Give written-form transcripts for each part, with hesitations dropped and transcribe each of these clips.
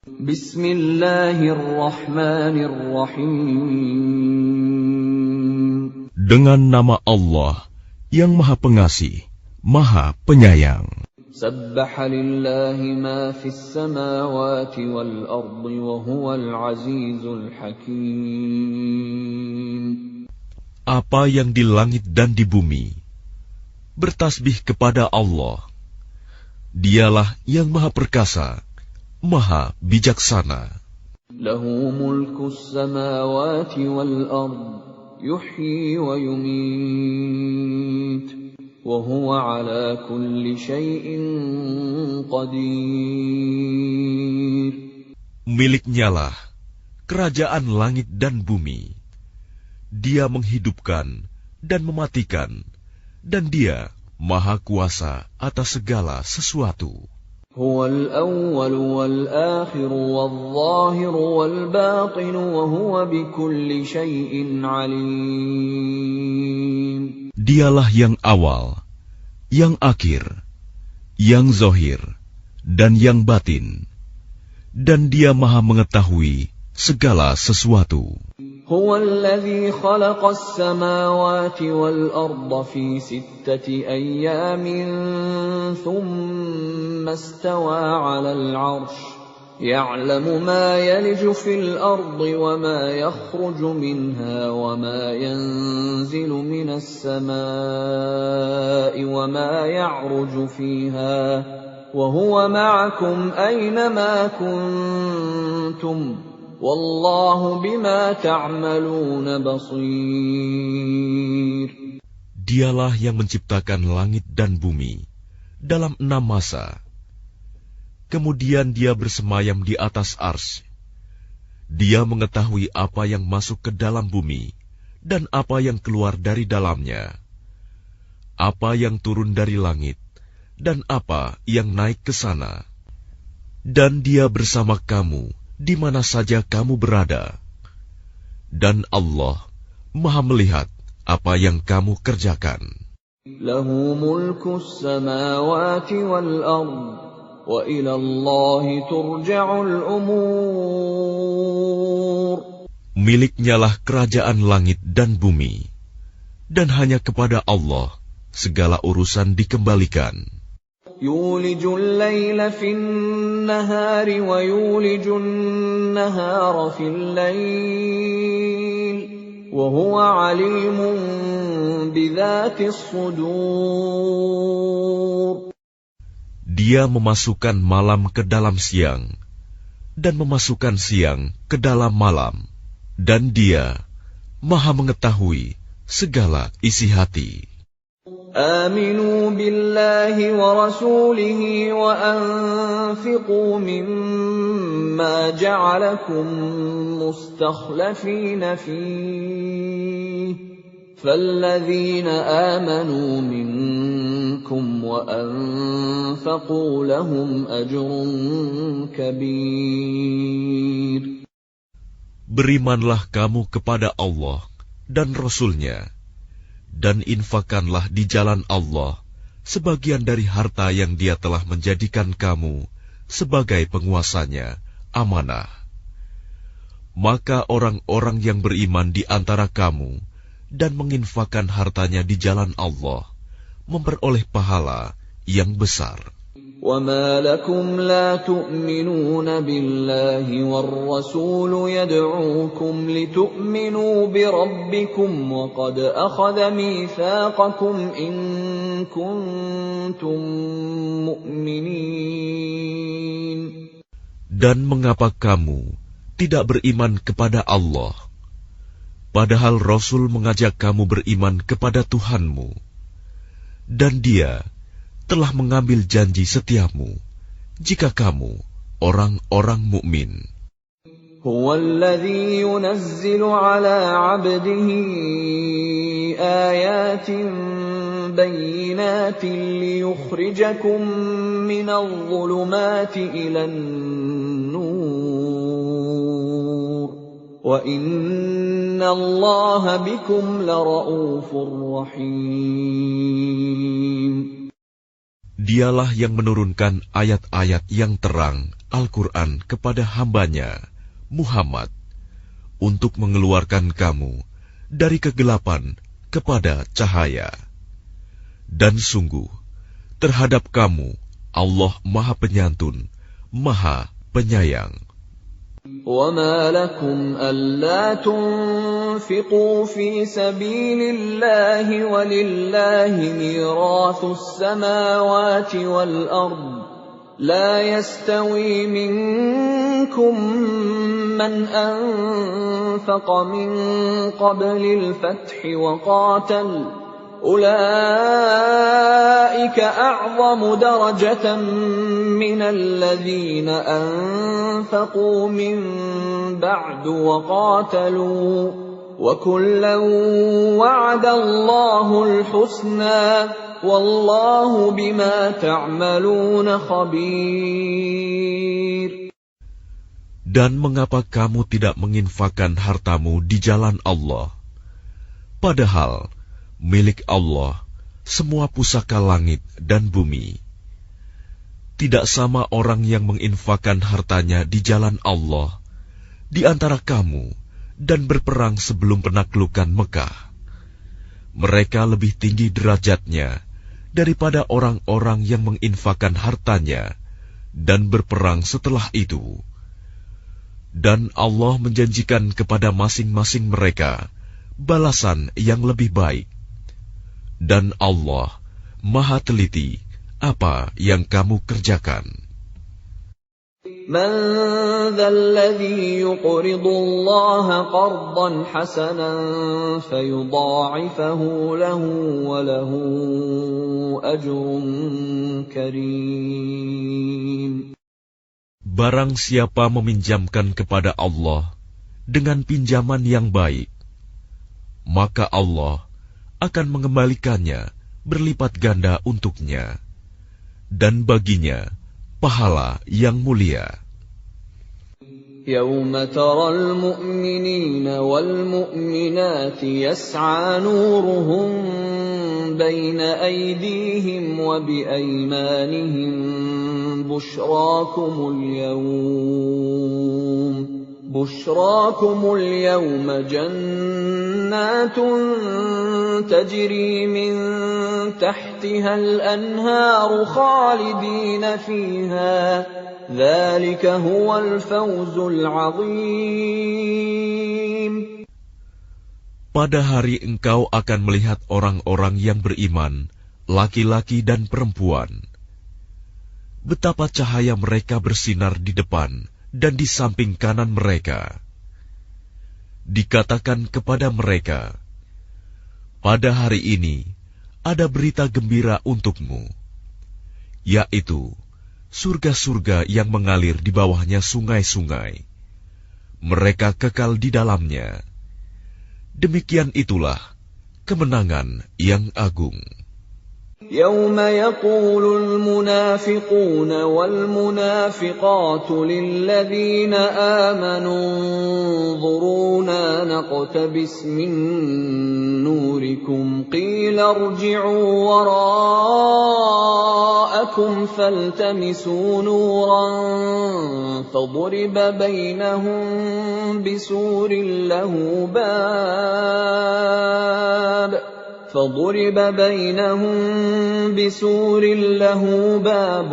Bismillahirrahmanirrahim. Dengan nama Allah yang Maha Pengasih, Maha Penyayang. Sabbaha lillahi ma fis samawati wal ardi wa huwal azizul hakim. Apa yang di langit dan di bumi bertasbih kepada Allah. Dialah yang Maha Perkasa, Maha Bijaksana. Lahu mulkus samawati wal ard, yuhyi wa yumit. وَهُوَ عَلَى كُلِّ شَيْءٍ قَدِيرٌ. Miliknyalah kerajaan langit dan bumi. Dia menghidupkan dan mematikan, dan Dia Maha Kuasa atas segala sesuatu. هُوَ الْأَوَّلُ وَالْآخِرُ وَالظَّاهِرُ وَالْبَاطِنُ وَهُوَ بِكُلِّ شَيْءٍ عَلِيمٌ. Dialah yang awal, yang akhir, yang zahir, dan yang batin. Dan Dia Maha mengetahui segala sesuatu. هو الذي خلق السماوات والأرض في 6 أيام ثم استوى على العرش يعلم ما يلج في الأرض وما يخرج منها وما ينزل من السماء وما يعرج فيها وهو معكم أينما كنتم Wallahu bima ta'maluna basir. Dialah yang menciptakan langit dan bumi dalam 6 masa. Kemudian Dia bersemayam di atas arsy. Dia mengetahui apa yang masuk ke dalam bumi dan apa yang keluar dari dalamnya, apa yang turun dari langit dan apa yang naik ke sana. Dan Dia bersama kamu di mana saja kamu berada. Dan Allah Maha melihat apa yang kamu kerjakan. Lahu mulkus samawati wal ard, wa ila Allahi turja'ul umur. Miliknyalah kerajaan langit dan bumi, dan hanya kepada Allah segala urusan dikembalikan. يولج الليل في النهار ويولج النهار في الليل وهو عليم بذات الصدور. Dia memasukkan malam ke dalam siang dan memasukkan siang ke dalam malam, dan Dia Maha mengetahui segala isi hati. آمنوا بالله ورسوله وأنفقوا مما جعلكم مستخلفين فيه فالذين آمنوا منكم وأنفقوا لهم أجر كبير. Berimanlah kamu kepada Allah dan Rasul-Nya, dan infakkanlah di jalan Allah sebagian dari harta yang Dia telah menjadikan kamu sebagai penguasanya, amanah. Maka orang-orang yang beriman di antara kamu dan menginfakkan hartanya di jalan Allah memperoleh pahala yang besar. وَمَا لَكُمْ لَا تُؤْمِنُونَ بِاللَّهِ وَالرَّسُولُ يَدْعُوكُمْ لِتُؤْمِنُوا بِرَبِّكُمْ وَقَدْ أَخَذَ مِيثَاقَكُمْ إِن كُنتُم مُّؤْمِنِينَ. Dan mengapa kamu tidak beriman kepada Allah, padahal Rasul mengajak kamu beriman kepada Tuhanmu, dan Dia telah mengambil janji setiamu jika kamu orang-orang mukmin. هو الذي ينزل على عبده آيات بينات ليخرجكم من الظلمات إلى النور وإن الله بكم لرؤوف رحيم. Dialah yang menurunkan ayat-ayat yang terang Al-Quran kepada hambanya, Muhammad, untuk mengeluarkan kamu dari kegelapan kepada cahaya. Dan sungguh, terhadap kamu Allah Maha Penyantun, Maha Penyayang. وَمَا لَكُمْ أَلَّا تُنْفِقُوا فِي سَبِيلِ اللَّهِ وَلِلَّهِ مِيرَاثُ السَّمَاوَاتِ وَالْأَرْضِ لَا يَسْتَوِي مِنكُم مَّنْ أَنفَقَ مِن قَبْلِ الْفَتْحِ وَقَاتَلَ أُولَئِكَ أَعْظَمُ دَرَجَةً مِّنَ الَّذِينَ أَنفَقُوا مِن بَعْدُ وَقَاتَلُوا وَكُلًّا وَعَدَ اللَّهُ الْحُسْنَى وَاللَّهُ بِمَا تَعْمَلُونَ خَبِيرٌ. Dan mengapa kamu tidak menginfakkan hartamu di jalan Allah? Padahal milik Allah semua pusaka langit dan bumi. Tidak sama orang yang menginfakkan hartanya di jalan Allah di antara kamu dan berperang sebelum penaklukan Mekah. Mereka lebih tinggi derajatnya daripada orang-orang yang menginfakkan hartanya dan berperang setelah itu. Dan Allah menjanjikan kepada masing-masing mereka balasan yang lebih baik. Dan Allah Maha teliti apa yang kamu kerjakan. مَنْ ذَا الَّذِي يُقْرِضُ اللَّهَ قَرْضًا حَسَنًا فَيُضَاعِفَهُ لَهُ وَلَهُ أَجْرٌ كَرِيمٌ. Barang siapa meminjamkan kepada Allah dengan pinjaman yang baik, maka Allah akan mengembalikannya berlipat ganda untuknya, dan baginya pahala yang mulia. يَوْمَ تَرَى الْمُؤْمِنِينَ وَالْمُؤْمِنَاتِ يَسْعَى نُورُهُم بَيْنَ أَيْدِيهِمْ وَبِأَيْمَانِهِمْ بُشْرَاكُمُ الْيَوْمَ جَنَّاتٌ تَجْرِي مِن تَحْتِهَا الْأَنْهَارُ خَالِدِينَ فِيهَا ذَلِكَ هُوَ الْفَوْزُ الْعَظِيمُ. Pada hari engkau akan melihat orang-orang yang beriman, laki-laki dan perempuan. Betapa cahaya mereka bersinar di depan dan di samping kanan mereka. Dikatakan kepada mereka, pada hari ini ada berita gembira untukmu, yaitu surga-surga yang mengalir di bawahnya sungai-sungai. Mereka kekal di dalamnya. Demikian itulah kemenangan yang agung. يَوْمَ يَقُولُ الْمُنَافِقُونَ وَالْمُنَافِقَاتُ لِلَّذِينَ آمَنُوا انظُرُونَا نَقْتَبِسْ مِن نُّورِكُمْ قِيلَ ارْجِعُوا وَرَاءَكُمْ فَالْتَمِسُوا نُورًا فَضُرِبَ بَيْنَهُم بِسُورٍ لَّهُ بَابٌ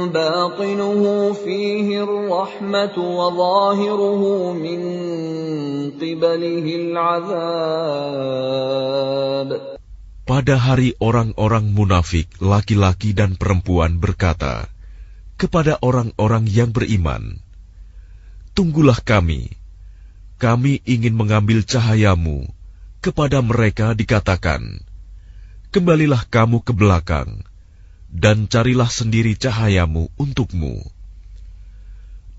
بَاطِنُهُ فِيهِ الرَّحْمَةُ وَظَاهِرُهُ مِن قِبَلِهِ الْعَذَابُ. Pada hari orang-orang munafik, laki-laki dan perempuan berkata kepada orang-orang yang beriman, "Tunggulah kami ingin mengambil cahayamu." Kepada mereka dikatakan, "Kembalilah kamu ke belakang, dan carilah sendiri cahayamu untukmu."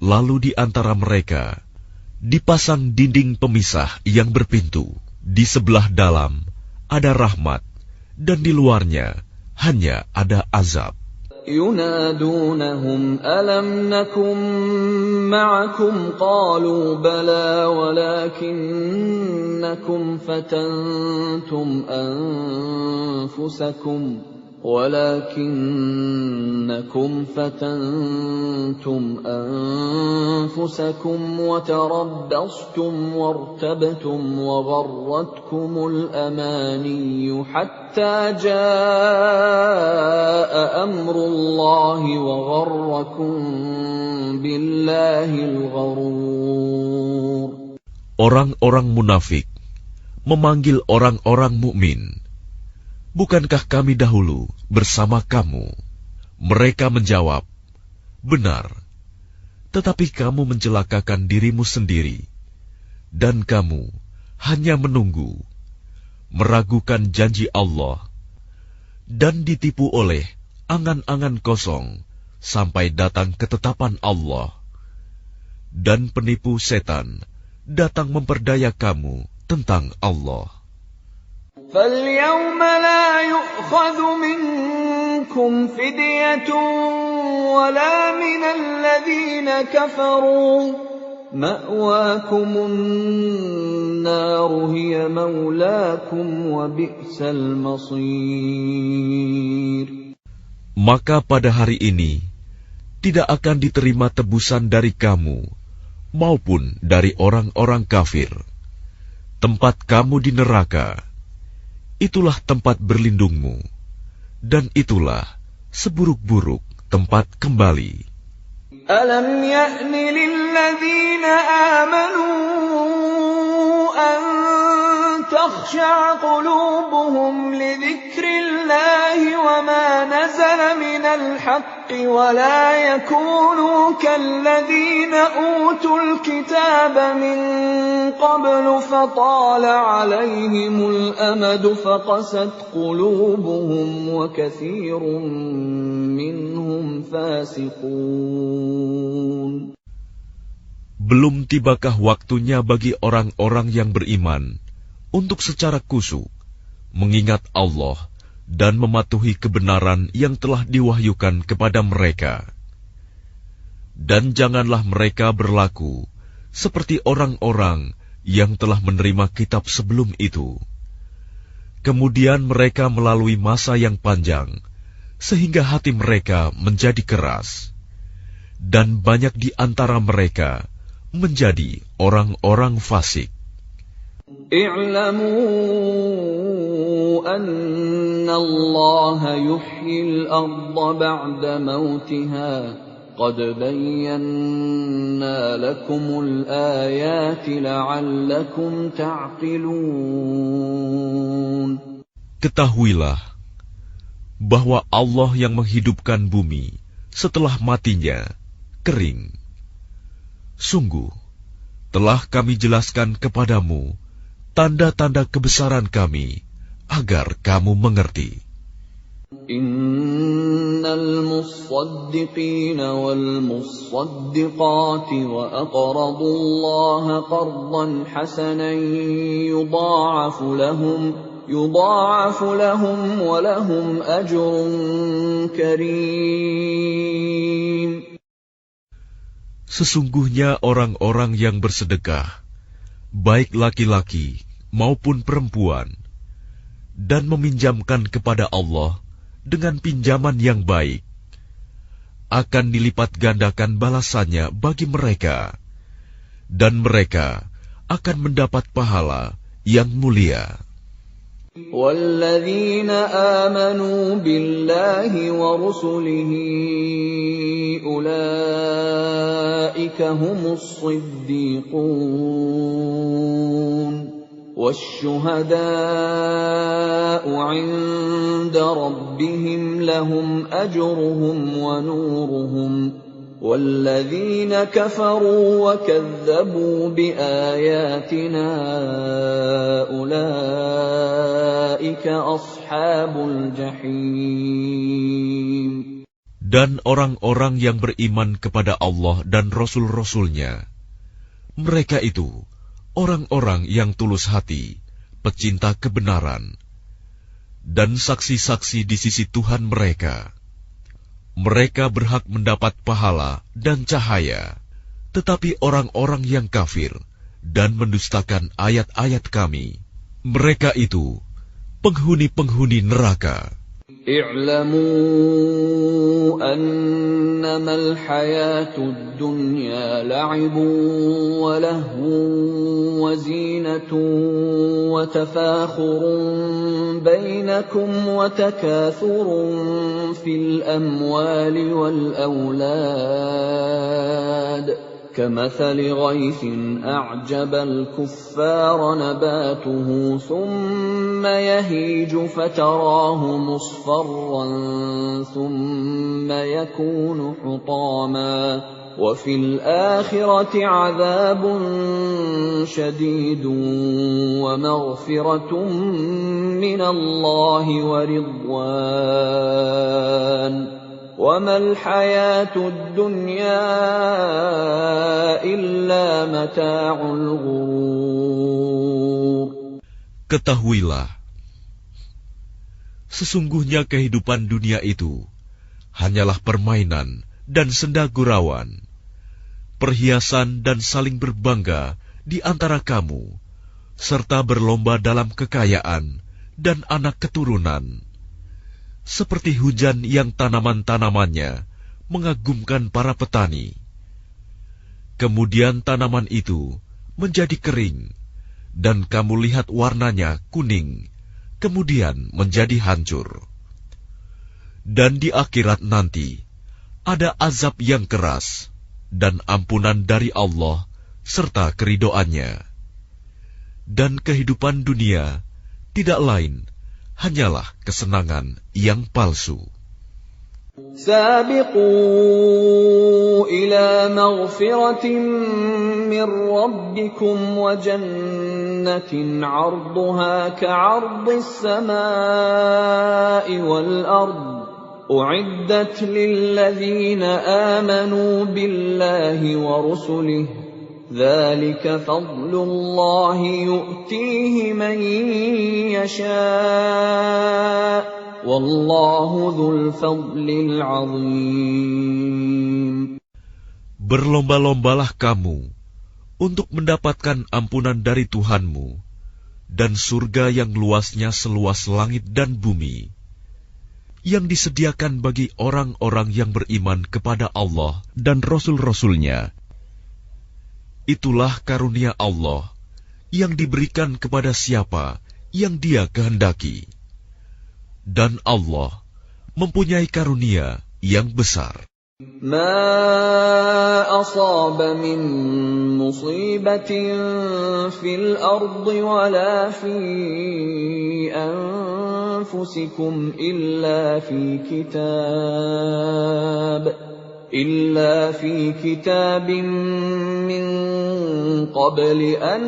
Lalu di antara mereka dipasang dinding pemisah yang berpintu. Di sebelah dalam ada rahmat, dan di luarnya hanya ada azab. يُنَادُونَهُمْ أَلَمْ نَكُن مَّعَكُمْ قَالُوا بَلَىٰ وَلَٰكِنَّكُمْ فَتَنتُمْ أَنفُسَكُمْ ولكنكم فتنتم أنفسكم وتربصتم وارتبتم وغرتكم الأماني حتى جاء أمر الله وغركم بالله الغرور. Orang-orang munafik memanggil orang-orang mukmin, "Bukankah kami dahulu bersama kamu?" Mereka menjawab, "Benar, tetapi kamu mencelakakan dirimu sendiri, dan kamu hanya menunggu, meragukan janji Allah, dan ditipu oleh angan-angan kosong sampai datang ketetapan Allah. Dan penipu setan datang memperdaya kamu tentang Allah." فَالْيَوْمَ لَا يُؤْخَذُ مِنكُمْ فِدْيَةٌ وَلَا مِنَ الَّذِينَ كَفَرُوا مَأْوَاكُمُ النَّارُ هِيَ مَوْلَاكُمْ وَبِئْسَ الْمَصِيرُ. Maka pada hari ini tidak akan diterima tebusan dari kamu maupun dari orang-orang kafir. Tempat kamu di neraka, itulah tempat berlindungmu, dan itulah seburuk-buruk tempat kembali. Alam ya'ni lilladzina amanu an takhsha'a qulubuhum li dzikrillahi wa ma nazala minal haqqi wa la yakunu kalladzina utul kitaba min qablu fatala 'alayhimul amadu faqasat qulubuhum wa katsirun minhum fasiqun. Belum tibakah waktunya bagi orang-orang yang beriman untuk secara khusyuk mengingat Allah dan mematuhi kebenaran yang telah diwahyukan kepada mereka. Dan janganlah mereka berlaku seperti orang-orang yang telah menerima kitab sebelum itu. Kemudian mereka melalui masa yang panjang, sehingga hati mereka menjadi keras. Dan banyak di antara mereka menjadi orang-orang fasik. I'lamu anna Allah yuhyil arda ba'da mautiha qad bayyana lakumul ayati la'allakum ta'qilun. Ketahuilah bahwa Allah yang menghidupkan bumi setelah matinya kering. Sungguh, telah kami jelaskan kepadamu tanda-tanda kebesaran kami, agar kamu mengerti. Innal musaddiqina wal musaddiqati wa aqradu Allah qardan hasanan yudha'afu lahum wa lahum ajrun karim. Sesungguhnya orang-orang yang bersedekah, baik laki-laki maupun perempuan, dan meminjamkan kepada Allah dengan pinjaman yang baik, akan dilipat gandakan balasannya bagi mereka, dan mereka akan mendapat pahala yang mulia. وَالَّذِينَ آمَنُوا بِاللَّهِ وَرُسُلِهِ أُولَئِكَ هُمُ الصِّدِّيقُونَ وَالشُّهَدَاءُ عِندَ رَبِّهِمْ لَهُمْ أَجْرُهُمْ وَنُورُهُمْ وَالَّذِينَ كَفَرُوا وَكَذَّبُوا بِآيَاتِنَا أُولَئِكَ أَصْحَابُ الْجَحِيمِ. Dan orang-orang yang beriman kepada Allah dan Rasul-Rasulnya, mereka itu orang-orang yang tulus hati, pecinta kebenaran, dan saksi-saksi di sisi Tuhan mereka. Mereka berhak mendapat pahala dan cahaya, tetapi orang-orang yang kafir dan mendustakan ayat-ayat kami, mereka itu penghuni-penghuni neraka. اعلموا أنما الحياة الدنيا لعب ولهو وزينة وتفاخر بينكم وتكاثر في الأموال والأولاد كمثل غيث أعجب الكفار نباته ثم يهيج فتراه مصفرا ثم يكون حطاما وفي الآخرة عذاب شديد ومغفرة من الله ورضوان وما الحياة الدنيا إلا متاع الغرور. Ketahuilah, sesungguhnya kehidupan dunia itu hanyalah permainan dan senda gurauan, perhiasan dan saling berbangga di antara kamu, serta berlomba dalam kekayaan dan anak keturunan. Seperti hujan yang tanaman-tanamannya mengagumkan para petani. Kemudian tanaman itu menjadi kering, dan kamu lihat warnanya kuning, kemudian menjadi hancur. Dan di akhirat nanti, ada azab yang keras, dan ampunan dari Allah, serta keridhoannya. Dan kehidupan dunia tidak lain hanyalah kesenangan yang palsu. سابقوا إلى مغفرة من ربكم وجنة عرضها كعرض السماء والأرض أعدت للذين آمنوا بالله ورسله ذلك فضل الله يؤتيه من يشاء والله ذو الفضل العظيم. Berlomba-lombalah kamu untuk mendapatkan ampunan dari Tuhanmu dan surga yang luasnya seluas langit dan bumi, yang disediakan bagi orang-orang yang beriman kepada Allah dan Rasul-Rasulnya. Itulah karunia Allah yang diberikan kepada siapa yang Dia kehendaki. Dan Allah mempunyai karunia yang besar. ما أصاب من مصيبة في الأرض ولا في أنفسكم إلا في كتاب من قبل أن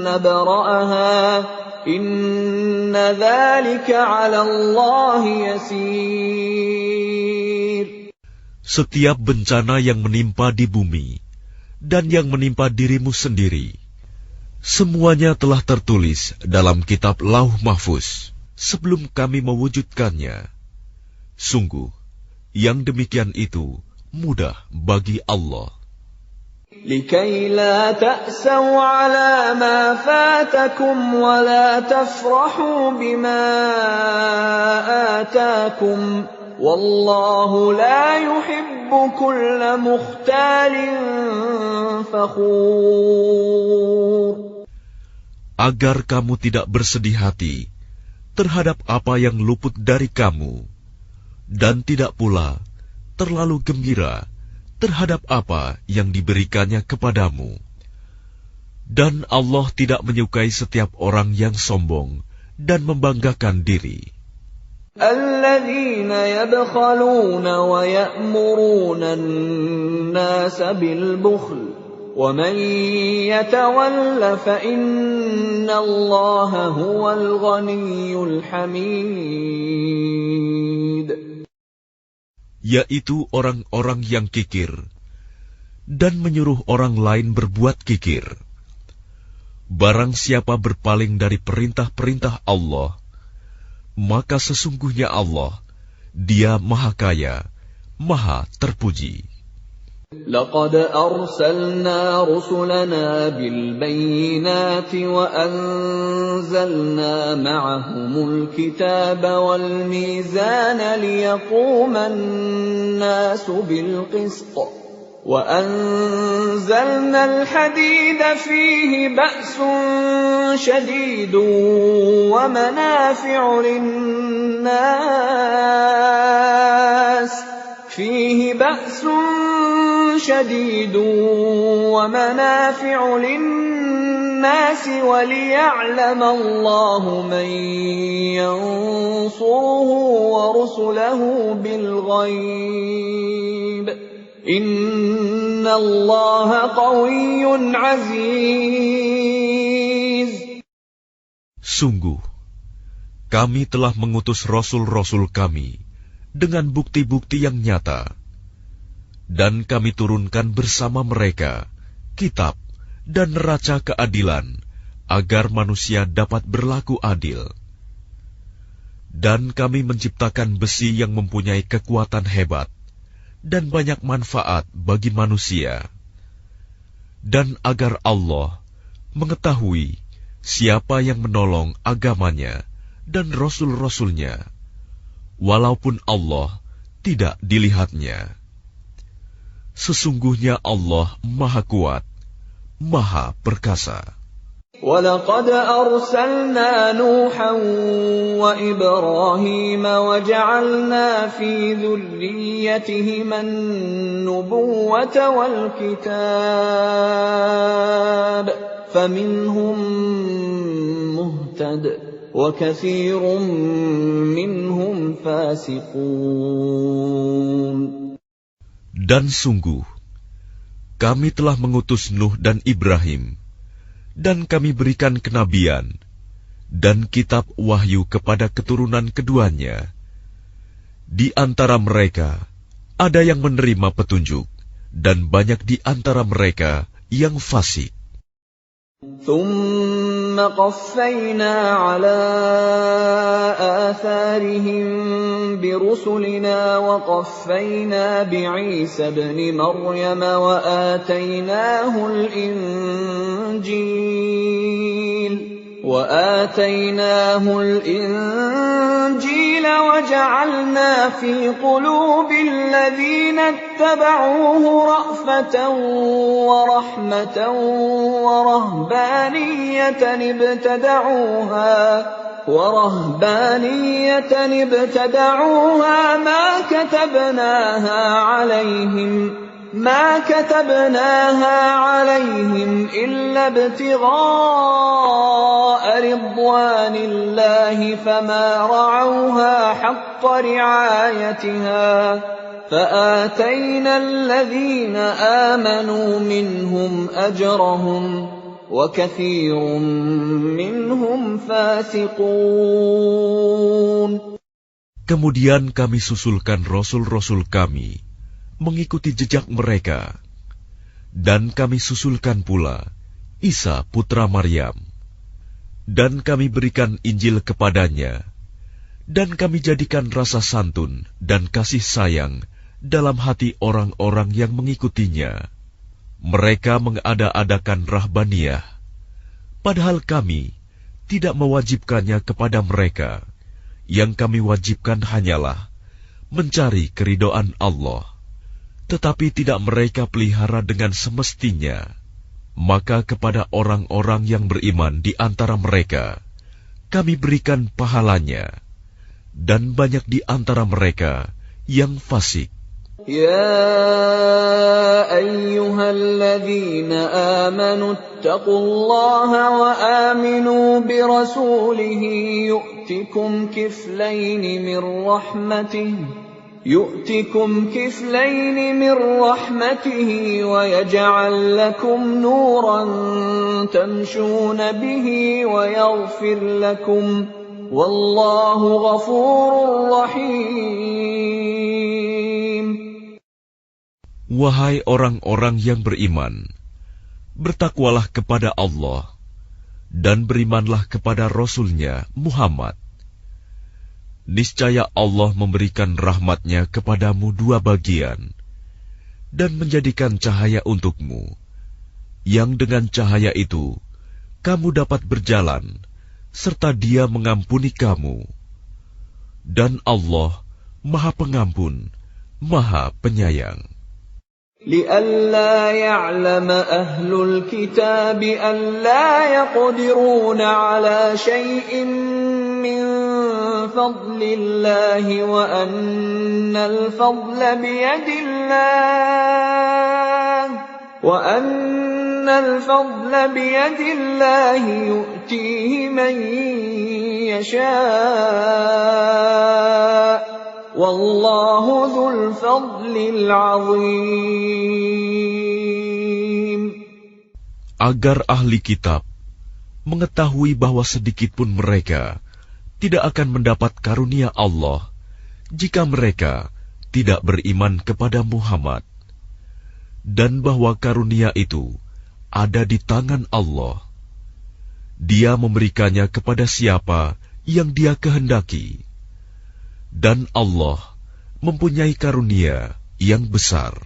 نبرأها إن ذلك على الله يسير. Setiap bencana yang menimpa di bumi dan yang menimpa dirimu sendiri, semuanya telah tertulis dalam kitab Lauh Mahfuz sebelum kami mewujudkannya. Sungguh, yang demikian itu mudah bagi Allah. لكي لا تأسوا على ما فاتكم ولا تفرحوا بما آتاكم والله لا يحب كل مختال فخور. Agar kamu tidak bersedih hati terhadap apa yang luput dari kamu, dan tidak pula terlalu gembira terhadap apa yang diberikannya kepadamu. Dan Allah tidak menyukai setiap orang yang sombong dan membanggakan diri. الذين يبخلون ويأمرون الناس بالبخل ومن يتول فإن الله هو الغني الحميد. Yaitu orang-orang yang kikir dan menyuruh orang lain berbuat kikir. Barang siapa berpaling dari perintah-perintah Allah, maka sesungguhnya Allah, Dia Maha Kaya, Maha Terpuji. لقد أرسلنا رسلنا بالبينات وأنزلنا معهم الكتاب والميزان ليقوم الناس بالقسط وأنزلنا الحديد فيه بأس شديد ومنافع للناس وليعلم الله من ينصره ورسله بالغيب إن الله قوي عزيز. Sungguh, kami telah mengutus rasul-rasul kami dengan bukti-bukti yang nyata, dan kami turunkan bersama mereka kitab dan neraca keadilan agar manusia dapat berlaku adil. Dan kami menciptakan besi yang mempunyai kekuatan hebat dan banyak manfaat bagi manusia, dan agar Allah mengetahui siapa yang menolong agamanya dan rasul-rasulnya, walaupun Allah tidak dilihatnya. Sesungguhnya Allah Maha Kuat, Maha Perkasa. وَلَقَدْ أَرْسَلْنَا نُوحًا وَإِبْرَاهِيمَ وَجَعَلْنَا فِي ذُرِّيَّتِهِمَا النُّبُوَّةَ وَالْكِتَابَ فَمِنْهُم مُّهْتَدٍ وَكَثِيرٌ مِّنْهُمْ فَاسِقُونَ. Dan sungguh, kami telah mengutus Nuh dan Ibrahim, dan kami berikan kenabian dan kitab wahyu kepada keturunan keduanya. Di antara mereka ada yang menerima petunjuk, dan banyak di antara mereka yang fasik. ثُمَّ قَفَّيْنَا عَلَىٰ آثَارِهِم بِرُسُلِنَا وَقَفَّيْنَا بِعِيسَى ابْنِ مَرْيَمَ وآتيناه الإنجيل وجعلنا في قلوب الذين اتبعوه رأفة ورحمة ورهبانية ابتدعوها ما كتبناها عليهم إلا ابتغاء رضوان الله فما رعوها حق رعايتها فآتينا الذين آمنوا منهم أجرهم وكثير منهم فاسقون. Kemudian kami susulkan rasul-rasul kami mengikuti jejak mereka, dan kami susulkan pula Isa putra Maryam, dan kami berikan Injil kepadanya, dan kami jadikan rasa santun dan kasih sayang dalam hati orang-orang yang mengikutinya. Mereka mengada-adakan rahbaniyah, padahal kami tidak mewajibkannya kepada mereka. Yang kami wajibkan hanyalah mencari keridhaan Allah. Tetapi tidak mereka pelihara dengan semestinya. Maka kepada orang-orang yang beriman di antara mereka, kami berikan pahalanya, dan banyak di antara mereka yang fasik. Ya ayyuhalladzina amanu ittaqullaha wa aminu birasulihi yu'tikum kiflaini min rahmatihi wa yaj'al lakum nuran tamshuna bihi wa yaghfir lakum wallahu ghafurur rahim. Wahai orang-orang yang beriman, bertakwalah kepada Allah dan berimanlah kepada Rasul-Nya Muhammad. Niscaya Allah memberikan rahmat-Nya kepadamu dua bagian, dan menjadikan cahaya untukmu, yang dengan cahaya itu kamu dapat berjalan, serta Dia mengampuni kamu. Dan Allah Maha Pengampun, Maha Penyayang. لئلا يعلم أهل الكتاب ألا يقدرون على شيء من فضل الله وأن الفضل بيد الله يؤتيه من يشاء والله ذو الفضل العظيم. Agar ahli kitab mengetahui bahwa sedikitpun mereka tidak akan mendapat karunia Allah jika mereka tidak beriman kepada Muhammad, dan bahwa karunia itu ada di tangan Allah. Dia memberikannya kepada siapa yang Dia kehendaki, dan Allah mempunyai karunia yang besar.